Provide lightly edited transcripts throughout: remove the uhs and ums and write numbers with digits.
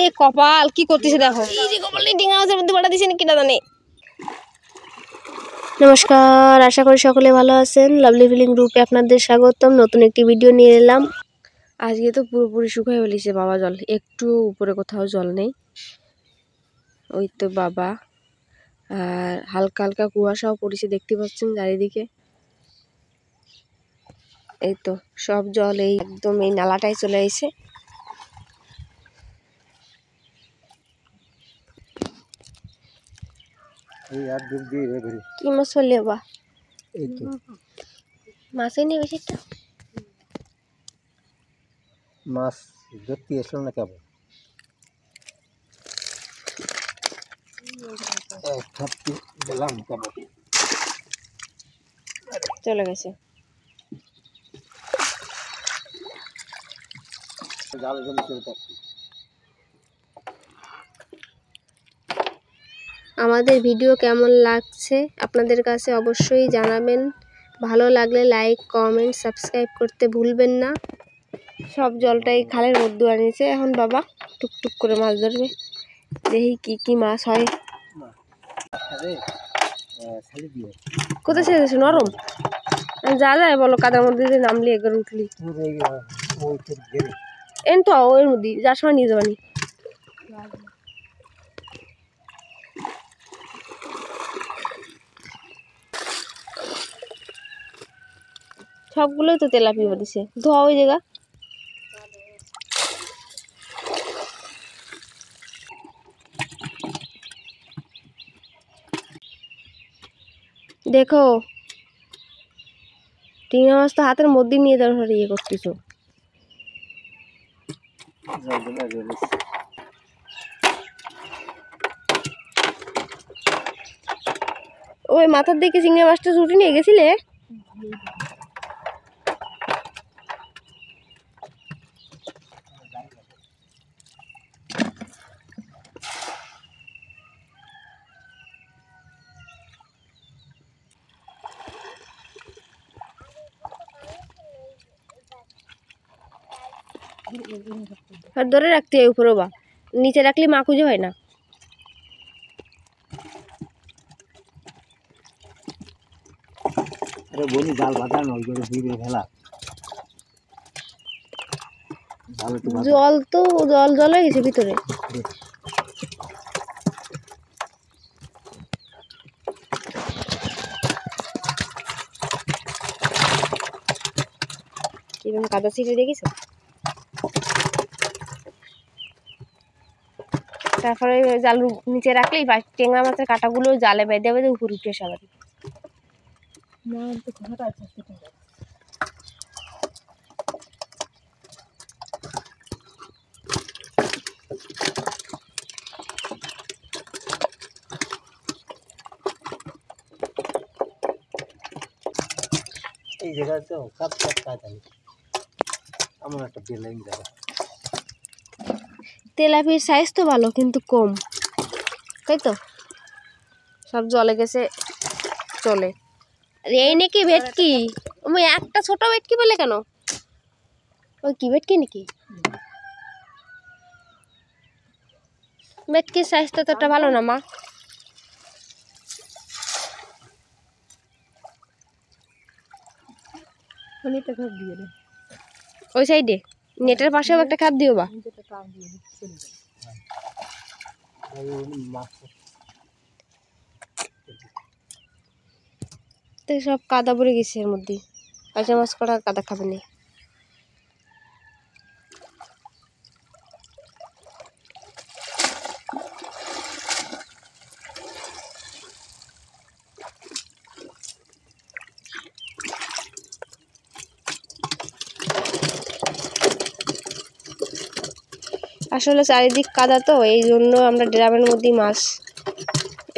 এ কপাল কি করতেছে দেখো, এই যে কপালটা ডিঙা মাছের মধ্যে বাড়া দিছে না কিনা জানে। নমস্কার, আশা করি সকলে ভালো আছেন। লাভলি ফিলিং গ্রুপে আপনাদের স্বাগতম। নতুন একটি ভিডিও নিয়ে এলাম। আজকে তো পুরোপুরি শুকিয়ে ফেলেছে বাবা জল, একটু উপরে কোথাও জল নেই। ওই তো বাবা, আর হালকা হালকা কুয়াশাও পড়েছে দেখতে পাচ্ছেন চারিদিকে। এই তো সব জল এই একদম এই নালাটাই চলে এসে। কি মাছ হলে বা মাছই নেই বেশিটা, মাছ ধরতে আসলো না কেবল দিলাম কেবল চলে গেছে। জালের জন্য চলে যাচ্ছি। আমাদের ভিডিও কেমন লাগছে আপনাদের কাছে অবশ্যই জানাবেন। ভালো লাগলে লাইক কমেন্ট সাবস্ক্রাইব করতে ভুলবেন না। সব জলটাই খালের মধ্যে আনিয়েছে। এখন বাবা টুকটুক করে মাছ ধরবে, দেখি কি কি মাছ হয়। কোথায় ছেড়েছে নরম যা যায় বলো, কাদার মধ্যে যে নামলি একবার উঠলি এন তো ওর মধ্যে যার সময় নিয়ে যাবানি। সবগুলোই তো তেলাপিয়া দিছে, ধোয়া ওই জায়গা। দেখো টিঙা মাছ তো হাতের মধ্যে নিয়ে তারপরে ইয়ে করতেছো। ওই মাথার দিকে চিংড়ি মাছটা ছুটি নিয়ে গেছিলে? আর ধরে রাখতে হয় উপরে, বা নিচে রাখলে মা খুঁজে হয় না। আরে বলি জাল বাঁধানো ওই করে দিয়ে ফেলা জল তো জল জল হয়ে গেছে ভিতরে। কিরকম কাদা ছিটে দেখেছো? তারপরে জাল নিচে রাখলেই টেংরা মাছের কাঁটাগুলো জালে বেঁধে বেঁধে উপরে উঠে এসে আবার। এই জায়গাতে কাজ কাজ আমার একটা বেলাইন জায়গা। তেলাপির সাইজ তো ভালো কিন্তু কম, তাই তো সব জলে গেছে চলে। এই নাকি ভেটকি, আমি একটা ছোট ভেটকি পেলে কেন? ওই কি ভেটকি নাকি? ভেটকির সাইজটা তো ভালো না মা। ওই সাইডে নেটের পাশেও একটা খাপ দিও বা। তো সব কাদা পড়ে গেছে এর মধ্যে, কাঁচা মাছ করা কাদা খাবে না। আসলে চারিদিক কাদা তো, এই জন্য আমরা ড্রামের মধ্যে মাছ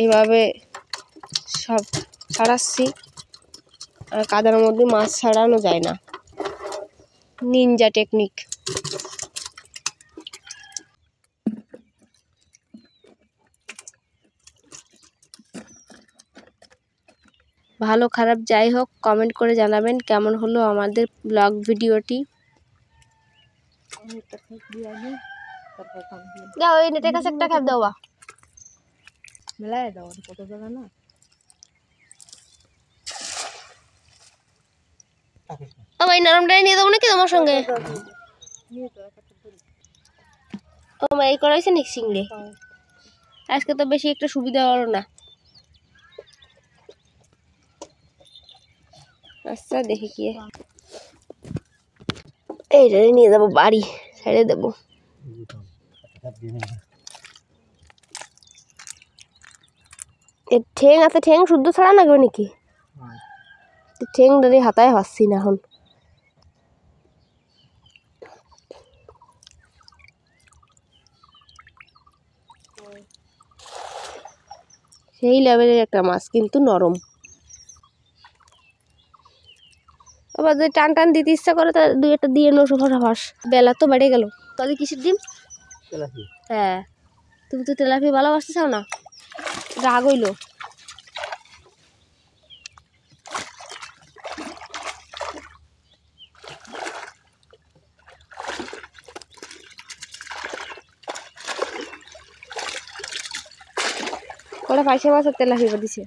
এইভাবে সব ছাড়াচ্ছি। আর কাদার মধ্যে মাছ ছাড়ানো যায় না, নিনজা টেকনিক। ভালো খারাপ যাই হোক কমেন্ট করে জানাবেন কেমন হলো আমাদের ব্লগ ভিডিওটি। দাও এই নেটের কাছে একটা খেপ দাও বা মেলায় দাও কত জায়গা না ও ভাই নরমটাই নিয়ে যাবো নাকি তোমার সঙ্গে ও ভাই এই করাইছে নাকি সিংড়ে আজকে তো বেশি একটা সুবিধা হলো না আচ্ছা দেখি কি এইটা নিয়ে যাবো বাড়ি ছেড়ে দেবো ঠেং আছে ঠেং শুদ্ধ ছাড়া লাগবে নাকি ঠেং ধরে হাতায় পাচ্ছি না এখন সেই লেভেলের একটা মাছ কিন্তু নরম আবার যদি টান টান দিতে ইচ্ছা করে তা দুই একটা দিয়ে নশো ফাঁস বেলা তো বেড়ে গেল তাহলে কিসের ডিম হ্যাঁ তুমি তো তেলাপি ভালোবাসতে চাও না রাগ হইলো ওরা পাইসা মাছ আর তেলাপি দিছে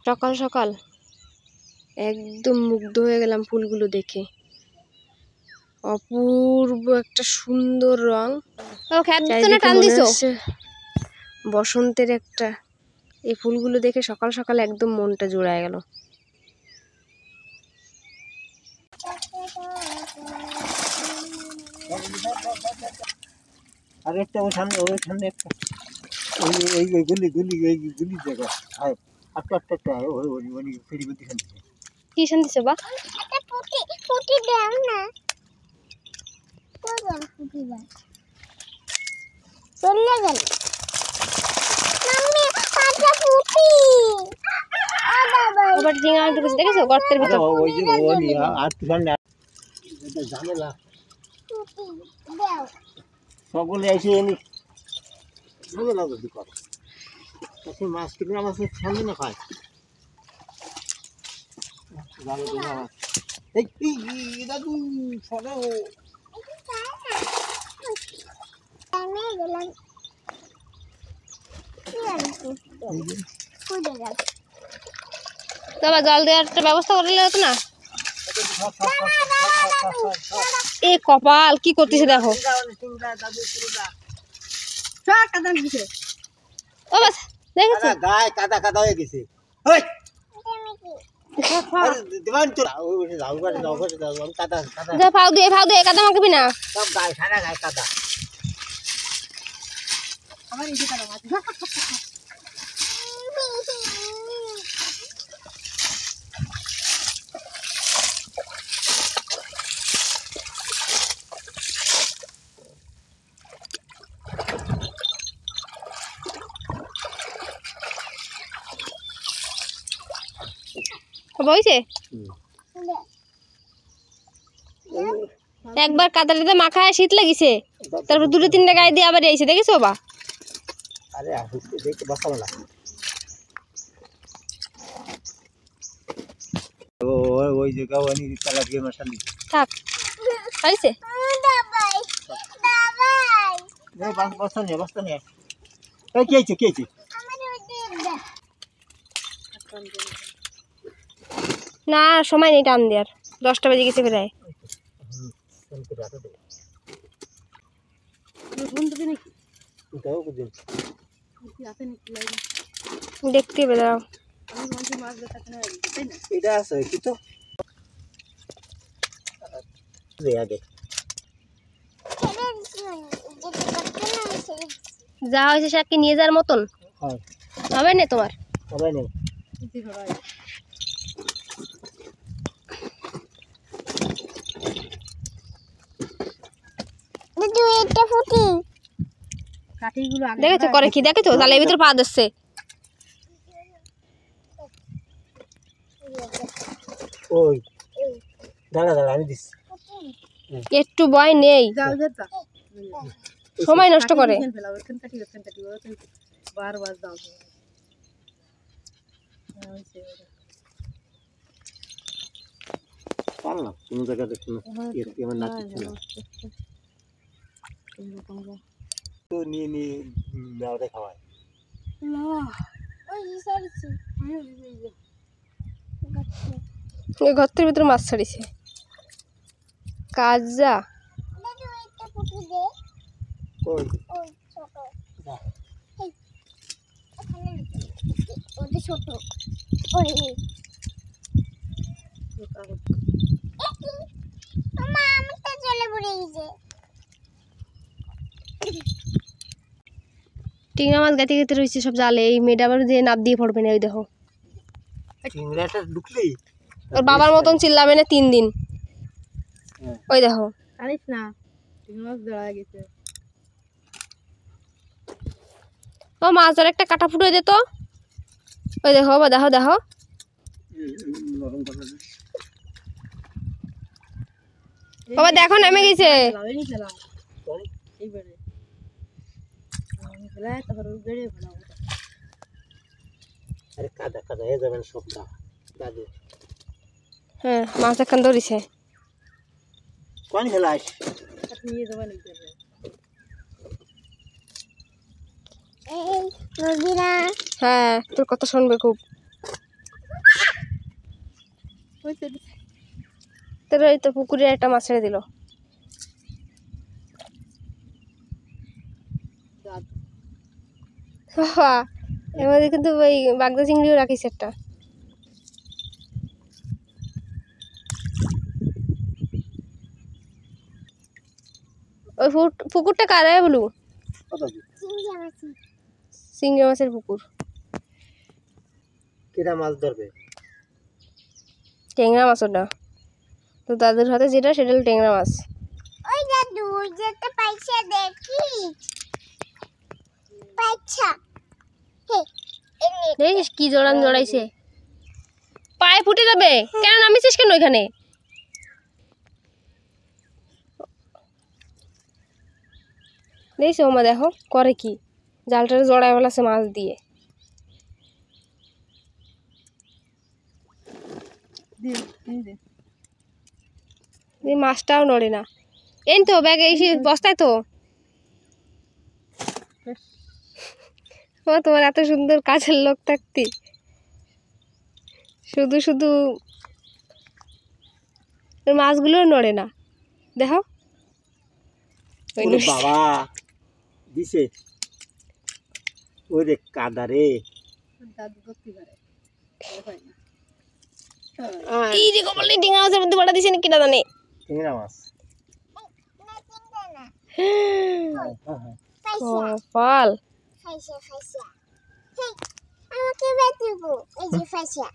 সকাল সকাল একদম মুগ্ধ হয়ে গেলাম ফুলগুলো দেখে অপূর্ব একটা সুন্দর রং বসন্তের একটা এই ফুলগুলো দেখে সকাল সকাল একদম মনটা জুড়ায় গেল আর একটা ওই সামনে একটা এই গুলি জায়গা আটটা ওই ফেরি বুদ্ধি খান্তি কি শান্তিছে বা ফুটি দাও না কোন ফুটি দাও চলে গেল মাম্মি পাঁচটা ফুটি আবার জিঙা ঢুকেছে দেখেছো গর্তের ভিতর ওই যে ওই আর তুই সামনে এটা ঝামেলা ফুটি দাও সকলে এসে এনে ঝামেলা যদি করে তখন মাছ কিনে আমাদের সামনে না খায় দাদু সরাও আমি গেলাম তো আবার জল দেওয়ার একটা ব্যবস্থা করলে হতো না এ কপাল কি করতেছে দেখো ও বাস দেখেছো গায়ে কাদা কাদা হয়ে গেছে যা ফাউ দিয়ে কাদা মাখবি না সব গায়ে সারা গায়ে কাদা আমার এই কাদা মাছ বইছে একবার কাদাটাতে মাখায় শীত লাগিছে তারপর দুটো তিনটা গায়ে দিয়ে আবার এসে দেখেছো বা আরে দেখতে বসাবো না ওই জায়গা ওই তালা দিয়ে মশালি থাক পাইছে বস্তা নিয়ে কি হয়েছে না সময় নেই টান দেওয়ার 10টা বেজে গেছে প্রায় দেখতে বেদাও এটা আছে কি তো আগে যা হয়েছে সে কি নিয়ে যাওয়ার মতন হবে না তোমার সবাই নেই দেখেছো করে কি দেখেছো জালের ভিতর পা দিচ্ছে ওই দাঁড়া আমি দিচ্ছি একটু ভয় নেই সময় নষ্ট করে না কোনো জায়গা দেখছি না আমার নাচ দিচ্ছে না তো নিয়ে নিয়ে মেয়াদে খাওয়ায় ওই সরছি ওই গর্তের ভিতরে মাছ ছাড়িছে কাজা দাদু একটা পুটি দে ওই ওই ছোট না এই এখানে ওটা ছোট ওই মামা আমারটা চলে পড়ে গেছে টিংরা মাছ গাতে গাতে রয়েছে সব জালে এই মেয়েটা আবার যে নাপ দিয়ে পড়বে না ওই দেখো চিংড়াটা ঢুকলেই ওর বাবার মতন চিল্লাবে না 3 দিন ওই দেখো আনিস না তিন মাস দাঁড়া গেছে ও মাছ ধরে একটা কাটা ফুটে দে তো ওই দেখো বাবা দেখো দেখো নরম করে বাবা দেখো নেমে গেছে লাভেনি খেলাম এইবারে খেলায় তারপর বেড়ে ফেলাম আরে কাদা কাদা হয়ে যাবেন সব দাদু হ্যাঁ মাছ এখন ধরেছে কোন খেলাস নিয়ে যাবেন এই নদীরা হ্যাঁ তোর কথা শুনবে খুব তোর ওই তো পুকুরে একটা মাছ ছেড়ে দিল বাবা এর মধ্যে কিন্তু ওই বাগদা চিংড়িও রাখিস একটা ওই পুকুরটা কারে বলু চিংড়ি মাছের পুকুর কিরা মাছ ধরবে ট্যাংরা মাছ ওটা তো দাদুর হাতে যেটা সেটা হলো ট্যাংরা মাছ ওই দাদু যেতে পয়সা দেখিস পয়সা হে এনে দেখিস কি জড়ান জড়াইছে পায়ে ফুটে যাবে কেন নামিছিস কেন ওইখানে দেখিস ওমা দেখো করে কি জালটারে জড়ায় ফেলাছে মাছ দিয়ে এই মাছটাও নড়ে না এই তো ব্যাগে এসে বস্তায় তো ও তোমার এত সুন্দর কাজের লোক থাকতি শুধু শুধু মাছগুলো নড়ে না দেখো ওরে বাবা দিছে ওরে কাদা রে দাদু করতে পারে এই যে কপালে ডিঙা মাছের মধ্যে বাড়া দিছে না কিনা জানে চিংড়া মাছ না চিন্তা না ফল পয়সা পয়সা হে আমাকে বেচবো এই যে পয়সা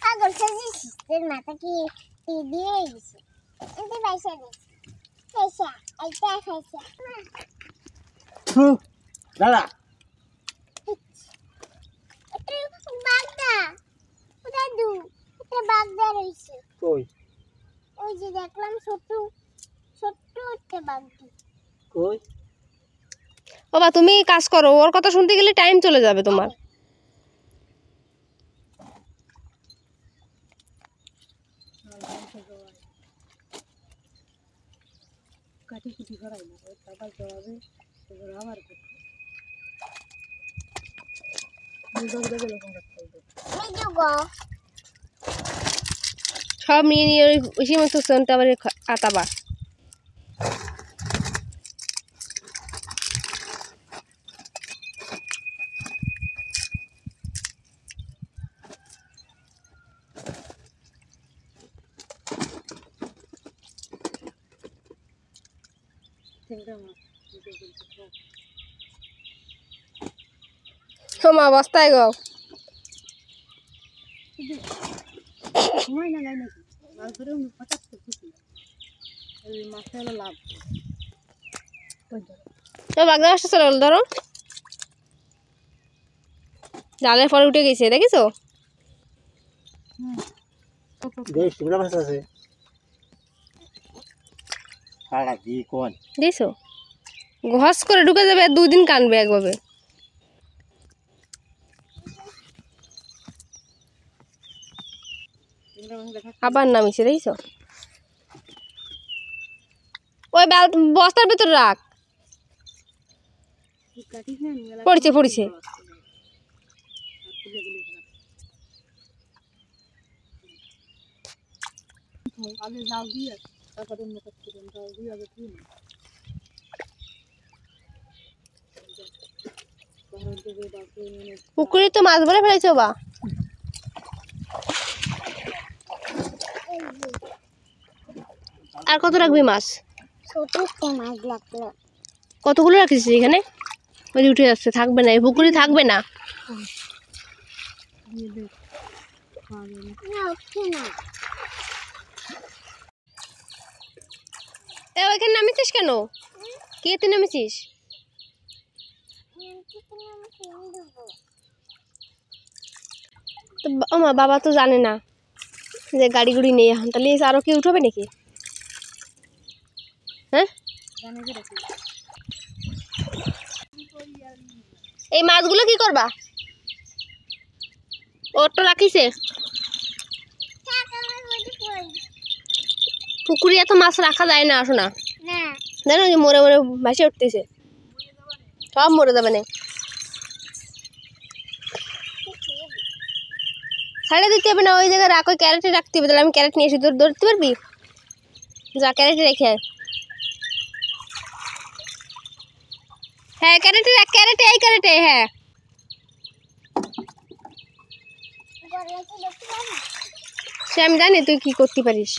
আগর সাজিস তোর মাথা কি দিয়ে গেছে এতে পয়সা দিস পয়সা এইটা পয়সা দাদা এটা বাগদা দাদু এটা বাগদা রইছে কই ওই যে দেখলাম ছোট ছোট একটা বাগদা কই বাবা তুমি কাজ করো ওর কথা শুনতে গেলে টাইম চলে যাবে তোমার কাটি কুটি করাই না ওই টাকা জড়াবে এবার আবার সব নিয়ে নিয়ে ওই মতো শুনতে আবার আতাবা মা বস্তায় গো সময় না যায় নাকি মাছ ধরে হঠাৎ খুশি ওই মাছে হলো লাভ বাগদা মাছটা চলে গেল ধরো জালের পরে উঠে গেছে দেখিছো চিংড়া মাছ আছে কাড়া দি কোন দিছো ঘস করে ঢুকে যাবে 2 দিন কানবে একভাবে আবার নামিছে দেখছ ওই বস্তার ভিতর রাখ পড়ছে পড়ছে পুকুরে তো মাছ ভরে ফেলেছো বা আর কত রাখবি মাছ ছোট মাছ লাগলো কতগুলো রাখিস এখানে ওই উঠে যাচ্ছে থাকবে না এই পুকুরে থাকবে না ওইখানে নামিছিস কেন কে তুই নামিছিস ও মা বাবা তো জানে না যে গাড়ি গুড়ি নেই এখন তাহলে আরো কি উঠবে নাকি হ্যাঁ এই মাছগুলো কি করবা ওটো রাখিছে পুকুরে এত মাছ রাখা যায় না আসো না জানো যে মরে মরে ভাসে উঠতেছে সব মরে যাবে না ছাড়ে দিতে হবে না ওই জায়গায় রাখ ওই ক্যারেটে রাখতে হবে তাহলে আমি ক্যারেট নিয়ে এসে ধরতে পারবি যা ক্যারেটে রেখে হ্যাঁ ক্যারেটে রাখ ক্যারেটে এই ক্যারেটে হ্যাঁ সে আমি জানি তুই কি করতে পারিস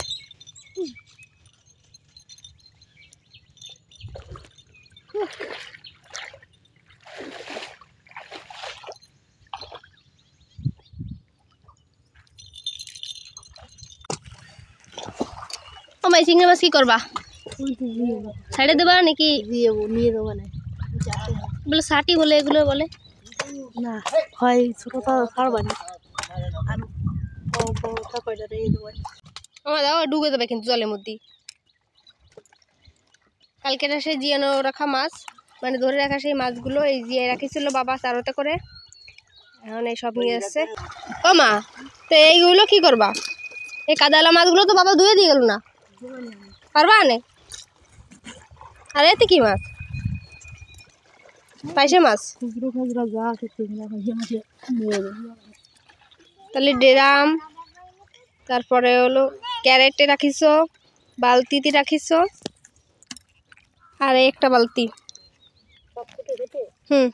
ও মাই চিংড়ি মাছ কি করবা ছাড়ে দেবা নাকি নিয়ে দেবো না বলে ষাটি বলে এগুলো বলে না হয় ছোটটা ছাড়বা না আর বড়টা কয়টা রেখে দেবো আমার দাও ডুবে যাবে কিন্তু জলের মধ্যে কালকে সে জিয়ানো রাখা মাছ মানে ধরে রাখা সেই মাছগুলো এই জিয়ে রাখিছিল বাবা চারোতে করে এখন এই সব নিয়ে আসছে ও মা তো এইগুলো কি করবা এই কাদালা মাছগুলো তো বাবা ধুয়ে দিয়ে গেল না পারবা নে আর এতে কি মাছ পাইছে মাছ তাহলে ড্রাম তারপরে হলো ক্যারেটে রাখিস বালতিতে রাখিস আর একটা বালতি হুম